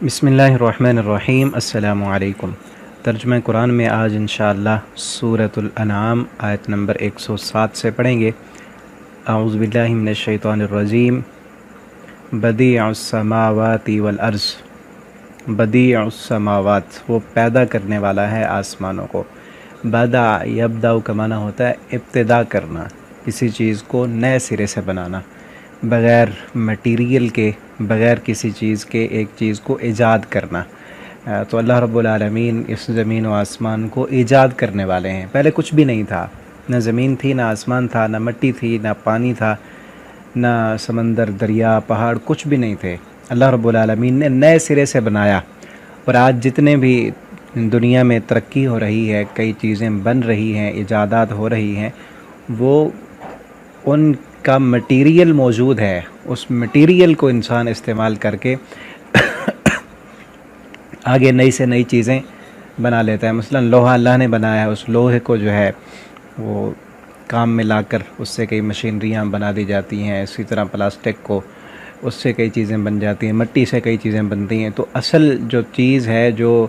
بسم اللہ الرحمن الرحیم۔ السلام علیکم۔ ترجمہ قرآن میں آج انشاءاللہ سورۃ الانعام آیت نمبر 107 سے پڑھیں گے۔ اعوذ باللہ من الشیطان الرجیم۔ بدیع السماوات والارض، بدیع السماوات، وہ پیدا کرنے والا ہے آسمانوں کو۔ بدع یبدع کا معنی ہوتا ہے ابتدا کرنا، کسی چیز کو نئے سرے سے بنانا، بغیر مٹیریل کے، بغیر کسی چیز کے ایک چیز کو ایجاد کرنا۔ تو اللہ رب العالمین اس زمین و آسمان کو ایجاد کرنے والے ہیں۔ پہلے کچھ بھی نہیں تھا، نہ زمین تھی، نہ آسمان تھا، نہ مٹی تھی، نہ پانی تھا، نہ سمندر، دریا، پہاڑ، کچھ بھی نہیں تھے۔ اللہ رب العالمین نے نئے سرے سے بنایا۔ اور آج جتنے بھی دنیا میں ترقی ہو رہی ہے، کئی چیزیں بن رہی ہیں، ایجادات ہو رہی ہیں، وہ ان کا مٹیریل موجود ہے۔ اس مٹیریل کو انسان استعمال کر کے آگے نئی سے نئی چیزیں بنا لیتا ہے۔ مثلا لوہا اللہ نے بنایا ہے، اس لوہے کو جو ہے وہ کام میں لا کر اس سے کئی مشینریاں بنا دی جاتی ہیں۔ اسی طرح پلاسٹک کو، اس سے کئی چیزیں بن جاتی ہیں، مٹی سے کئی چیزیں بنتی ہیں۔ تو اصل جو چیز ہے، جو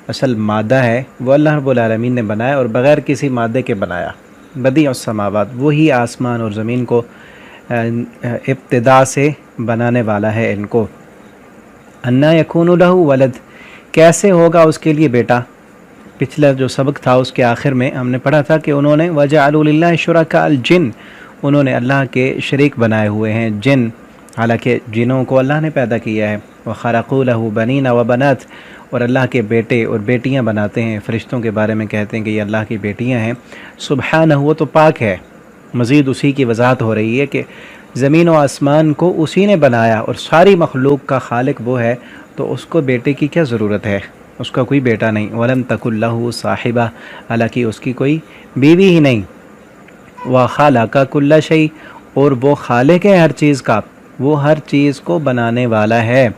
اصل مادہ ہے، وہ اللہ رب العالمین نے بنایا اور بغیر کسی مادے کے بنایا۔ بدیع السماوات، وہی آسمان اور زمین کو ابتدا سے بنانے والا ہے ان کو۔ انا یکون لہ ولد، کیسے ہوگا اس کے لیے بیٹا؟ پچھلا جو سبق تھا اس کے آخر میں ہم نے پڑھا تھا کہ انہوں نے وجعلوا للہ شرکاء الجن، انہوں نے اللہ کے شریک بنائے ہوئے ہیں جن، حالانکہ جنوں کو اللہ نے پیدا کیا ہے۔ وخلقوا لہ بنین وبنات، اور اللہ کے بیٹے اور بیٹیاں بناتے ہیں۔ فرشتوں کے بارے میں کہتے ہیں کہ یہ اللہ کی بیٹیاں ہیں۔ سبحانہ، وہ تو پاک ہے۔ مزید اسی کی وضاحت ہو رہی ہے کہ زمین و آسمان کو اسی نے بنایا اور ساری مخلوق کا خالق وہ ہے، تو اس کو بیٹے کی کیا ضرورت ہے؟ اس کا کوئی بیٹا نہیں۔ وَلَمْ تَكُنْ لَهُ صَاحِبَةٌ، حالانکہ اس کی کوئی بیوی ہی نہیں۔ وَخَلَقَ كُلَّ شَيْءٍ، اور وہ خالق ہے ہر چیز کا، وہ ہر چیز کو بنانے والا ہے۔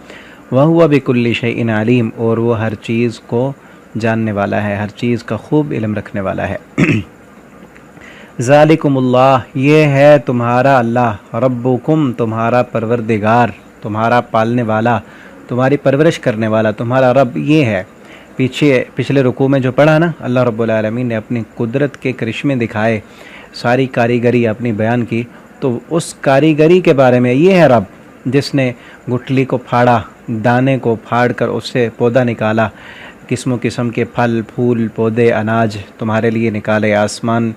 وَهُوَ بِكُلِّ شَيْءٍ عَلِيمٌ، اور وہ ہر چیز کو جاننے والا ہے، ہر چیز کا خوب علم رکھنے والا ہے۔ ذالکم اللہ، یہ ہے تمہارا اللہ، ربکم، تمہارا پروردگار، تمہارا پالنے والا، تمہاری پرورش کرنے والا، تمہارا رب یہ ہے۔ پچھلے رکوع میں جو پڑھا نا، اللہ رب العالمین نے اپنی قدرت کے کرشمے دکھائے، ساری کاریگری اپنی بیان کی، تو اس کاریگری کے بارے میں یہ ہے رب، جس نے گٹھلی کو پھاڑا، دانے کو پھاڑ کر اس سے پودا نکالا، قسم و قسم کے پھل، پھول، پودے، اناج تمہارے لیے نکالے، آسمان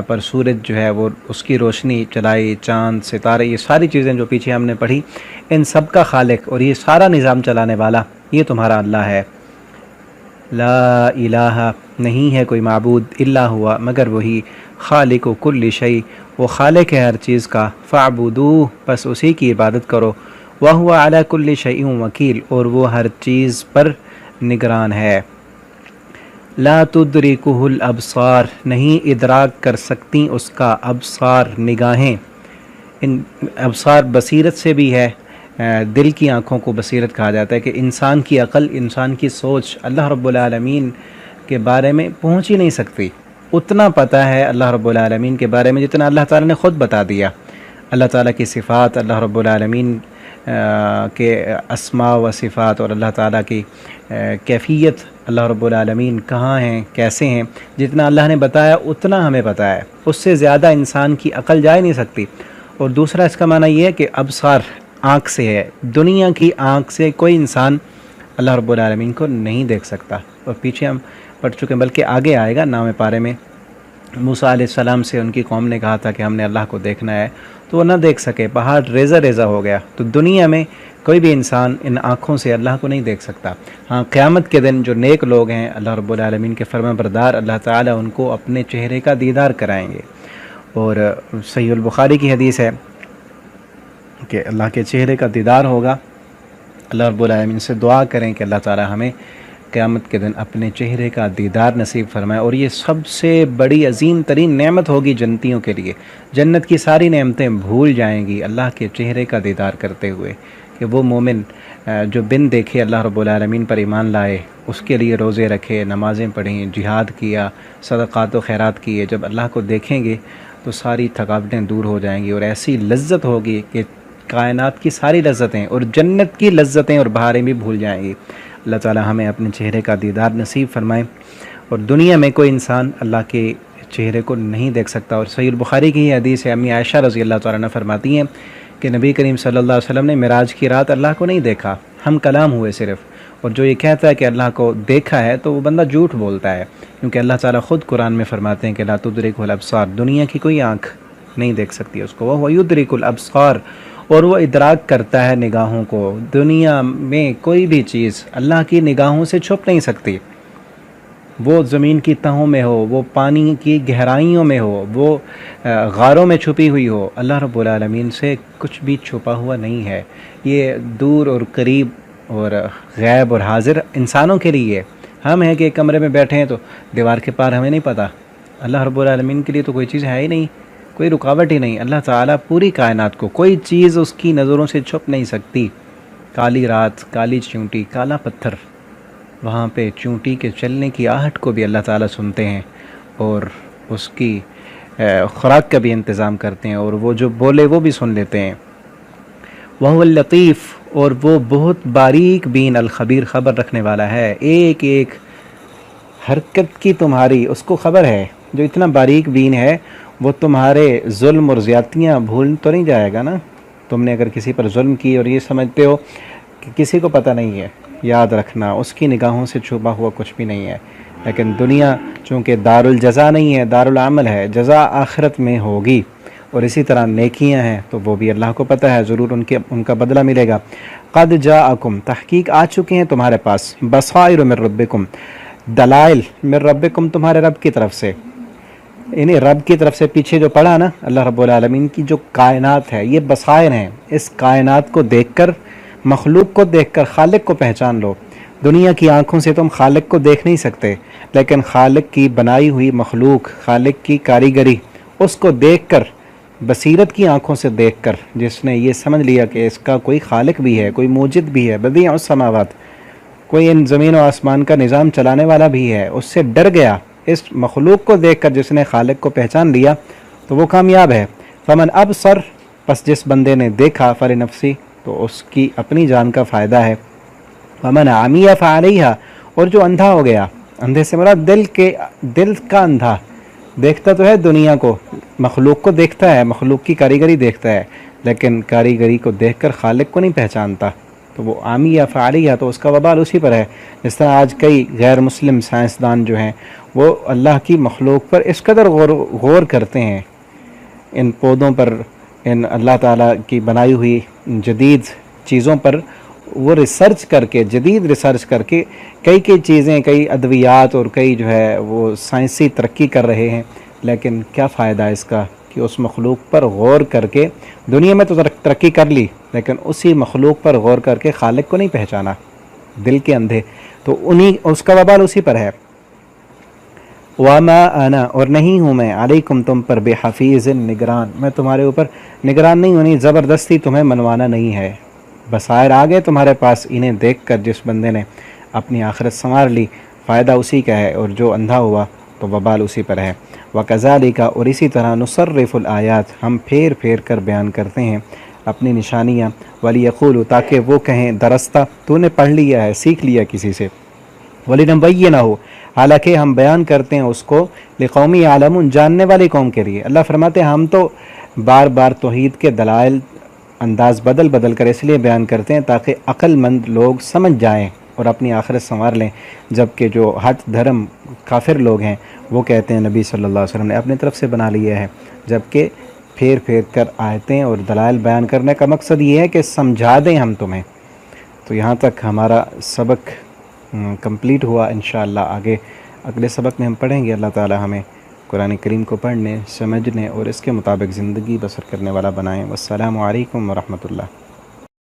پر سورج جو ہے وہ اس کی روشنی چلائی، چاند، ستارے، یہ ساری چیزیں جو پیچھے ہم نے پڑھی، ان سب کا خالق اور یہ سارا نظام چلانے والا یہ تمہارا اللہ ہے۔ لا الہ، نہیں ہے کوئی معبود، الا ہوا، مگر وہی، خالق کل شیء، وہ خالق ہے ہر چیز کا، فاعبدوہ، پس اسی کی عبادت کرو، وہو علی کل شیء وکیل، اور وہ ہر چیز پر نگران ہے۔ لا تدرکہ الابصار، نہیں ادراک کر سکتی اس کا ابصار، نگاہیں۔ ان ابصار بصیرت سے بھی ہے، دل کی آنکھوں کو بصیرت کہا جاتا ہے، کہ انسان کی عقل، انسان کی سوچ اللہ رب العالمین کے بارے میں پہنچ ہی نہیں سکتی۔ اتنا پتہ ہے اللہ رب العالمین کے بارے میں جتنا اللہ تعالیٰ نے خود بتا دیا۔ اللہ تعالیٰ کی صفات، اللہ رب العالمین کے اسماء و صفات، اور اللہ تعالیٰ کی کیفیت، اللہ رب العالمین کہاں ہیں، کیسے ہیں، جتنا اللہ نے بتایا اتنا ہمیں پتہ ہے، اس سے زیادہ انسان کی عقل جا ہی نہیں سکتی۔ اور دوسرا اس کا معنی یہ ہے کہ ابصار آنکھ سے ہے، دنیا کی آنکھ سے کوئی انسان اللہ رب العالمین کو نہیں دیکھ سکتا۔ اور پیچھے ہم پڑھ چکے ہیں، بلکہ آگے آئے گا 9ویں پارے میں، موسیٰ علیہ السلام سے ان کی قوم نے کہا تھا کہ ہم نے اللہ کو دیکھنا ہے، تو وہ نہ دیکھ سکے، پہاڑ ریزہ ریزہ ہو گیا۔ تو دنیا میں کوئی بھی انسان ان آنکھوں سے اللہ کو نہیں دیکھ سکتا۔ ہاں، قیامت کے دن جو نیک لوگ ہیں، اللہ رب العالمین کے فرمان بردار، اللہ تعالیٰ ان کو اپنے چہرے کا دیدار کرائیں گے۔ اور صحیح البخاری کی حدیث ہے کہ اللہ کے چہرے کا دیدار ہوگا۔ اللہ رب العالمین سے دعا کریں کہ اللہ تعالیٰ ہمیں قیامت کے دن اپنے چہرے کا دیدار نصیب فرمائے، اور یہ سب سے بڑی عظیم ترین نعمت ہوگی جنتیوں کے لیے۔ جنت کی ساری نعمتیں بھول جائیں گی اللہ کے چہرے کا دیدار کرتے ہوئے، کہ وہ مومن جو بن دیکھے اللہ رب العالمین پر ایمان لائے، اس کے لیے روزے رکھے، نمازیں پڑھیں، جہاد کیا، صدقات و خیرات کیے، جب اللہ کو دیکھیں گے تو ساری تھکاوٹیں دور ہو جائیں گی، اور ایسی لذت ہوگی کہ کائنات کی ساری لذتیں اور جنت کی لذتیں اور بہاریں بھی بھول جائیں گی۔ اللہ تعالی ہمیں اپنے چہرے کا دیدار نصیب فرمائے، اور دنیا میں کوئی انسان اللہ کے چہرے کو نہیں دیکھ سکتا۔ اور صحیح البخاری کی یہ حدیث ہے، امی عائشہ رضی اللہ تعالیٰ عنہ فرماتی ہیں کہ نبی کریم صلی اللہ علیہ وسلم نے معراج کی رات اللہ کو نہیں دیکھا، ہم کلام ہوئے صرف۔ اور جو یہ کہتا ہے کہ اللہ کو دیکھا ہے تو وہ بندہ جھوٹ بولتا ہے، کیونکہ اللہ تعالیٰ خود قرآن میں فرماتے ہیں کہ لا تدرکہ الابصار، دنیا کی کوئی آنکھ نہیں دیکھ سکتی اس کو، وہ یدرک الابصار، اور وہ ادراک کرتا ہے نگاہوں کو۔ دنیا میں کوئی بھی چیز اللہ کی نگاہوں سے چھپ نہیں سکتی، وہ زمین کی تہوں میں ہو، وہ پانی کی گہرائیوں میں ہو، وہ غاروں میں چھپی ہوئی ہو، اللہ رب العالمین سے کچھ بھی چھپا ہوا نہیں ہے۔ یہ دور اور قریب اور غیب اور حاضر انسانوں کے لیے، ہم ہیں کہ ایک کمرے میں بیٹھے ہیں تو دیوار کے پار ہمیں نہیں پتہ، اللہ رب العالمین کے لیے تو کوئی چیز ہے ہی نہیں، کوئی رکاوٹ ہی نہیں۔ اللہ تعالیٰ پوری کائنات کو، کوئی چیز اس کی نظروں سے چھپ نہیں سکتی۔ کالی رات، کالی چونٹی، کالا پتھر، وہاں پہ چونٹی کے چلنے کی آہٹ کو بھی اللہ تعالیٰ سنتے ہیں اور اس کی خوراک کا بھی انتظام کرتے ہیں، اور وہ جو بولے وہ بھی سن لیتے ہیں۔ وَهُوَ اللطیف، اور وہ بہت باریک بین الخبیر، خبر رکھنے والا ہے، ایک ایک حرکت کی تمہاری اس کو خبر ہے۔ جو اتنا باریک بین ہے وہ تمہارے ظلم اور زیادتیاں بھول تو نہیں جائے گا نا؟ تم نے اگر کسی پر ظلم کی اور یہ سمجھتے ہو کہ کسی کو پتہ نہیں ہے، یاد رکھنا اس کی نگاہوں سے چھپا ہوا کچھ بھی نہیں ہے۔ لیکن دنیا چونکہ دار الجزا نہیں ہے، دار العمل ہے، جزا آخرت میں ہوگی، اور اسی طرح نیکیاں ہیں تو وہ بھی اللہ کو پتہ ہے، ضرور ان کا بدلہ ملے گا۔ قد جاءکم، تحقیق آ چکے ہیں تمہارے پاس، بصائر من ربکم، دلائل من ربکم، تمہارے رب کی طرف سے، یعنی رب کی طرف سے پیچھے جو پڑھا نا، اللہ رب العالمین کی جو کائنات ہے یہ بصائر ہیں۔ اس کائنات کو دیکھ کر، مخلوق کو دیکھ کر خالق کو پہچان لو۔ دنیا کی آنکھوں سے تم خالق کو دیکھ نہیں سکتے، لیکن خالق کی بنائی ہوئی مخلوق، خالق کی کاریگری، اس کو دیکھ کر، بصیرت کی آنکھوں سے دیکھ کر، جس نے یہ سمجھ لیا کہ اس کا کوئی خالق بھی ہے، کوئی موجد بھی ہے، بدیع السماوات، کوئی ان زمین و آسمان کا نظام چلانے والا بھی ہے، اس سے ڈر گیا، اس مخلوق کو دیکھ کر جس نے خالق کو پہچان لیا تو وہ کامیاب ہے۔ فمن ابصر، پس جس بندے نے دیکھا، فلنفسی، تو اس کی اپنی جان کا فائدہ ہے۔ ومن عمی فعلیہا، اور جو اندھا ہو گیا، اندھے سے مراد دل کا اندھا، دیکھتا تو ہے دنیا کو، مخلوق کو دیکھتا ہے، مخلوق کی کاریگری دیکھتا ہے، لیکن کاریگری کو دیکھ کر خالق کو نہیں پہچانتا، تو وہ عامی یا فعلیہ، تو اس کا وبال اسی پر ہے۔ جس طرح آج کئی غیر مسلم سائنسدان جو ہیں وہ اللہ کی مخلوق پر اس قدر غور کرتے ہیں، ان پودوں پر، ان اللہ تعالیٰ کی بنائی ہوئی جدید چیزوں پر، وہ ریسرچ کر کے، جدید ریسرچ کر کے کئی چیزیں، کئی ادویات اور کئی جو ہے وہ سائنسی ترقی کر رہے ہیں، لیکن کیا فائدہ اس کا کہ اس مخلوق پر غور کر کے، دنیا میں تو ترقی کر لی لیکن اسی مخلوق پر غور کر کے خالق کو نہیں پہچانا، دل کے اندھے، تو اس کا وبال اسی پر ہے۔ وَمَا أَنَا، اور نہیں ہوں میں، علیکم تم پر، بحفیظ، نگران، میں تمہارے اوپر نگران نہیں ہونی، زبردستی تمہیں منوانا نہیں ہے۔ بصائر آ گئے تمہارے پاس، انہیں دیکھ کر جس بندے نے اپنی آخرت سنوار لی، فائدہ اسی کا ہے، اور جو اندھا ہوا تو وبال اسی پر ہے۔ وَكَذَلِكَ، اور اسی طرح، نُصَرِّفُ الْآيَاتِ، ہم پھیر پھیر کر بیان کرتے ہیں اپنی نشانیاں، وَلِيَقُولُوا، تاکہ وہ کہیں، درستہ، تو نے پڑھ لیا ہے، سیکھ لیا کسی سے، وَلِنُبَيِّنَهُ، حالانکہ ہم بیان کرتے ہیں اس کو، لِقَوْمٍ يَعْلَمُونَ، جاننے والی قوم کے لیے۔ اللہ فرماتے ہیں ہم تو بار بار توحید کے دلائل انداز بدل کر اس لیے بیان کرتے ہیں تاکہ عقل مند لوگ سمجھ جائیں اور اپنی آخرت سنوار لیں، جبکہ جو ہٹ دھرم کافر لوگ ہیں وہ کہتے ہیں نبی صلی اللہ علیہ وسلم نے اپنی طرف سے بنا لیا ہے، جبکہ پھیر کر آیتیں اور دلائل بیان کرنے کا مقصد یہ ہے کہ سمجھا دیں ہم تمہیں۔ تو یہاں تک ہمارا سبق کمپلیٹ ہوا، انشاءاللہ آگے اگلے سبق میں ہم پڑھیں گے۔ اللہ تعالی ہمیں قرآن کریم کو پڑھنے، سمجھنے اور اس کے مطابق زندگی بسر کرنے والا بنائیں۔ والسلام علیکم ورحمۃ اللہ۔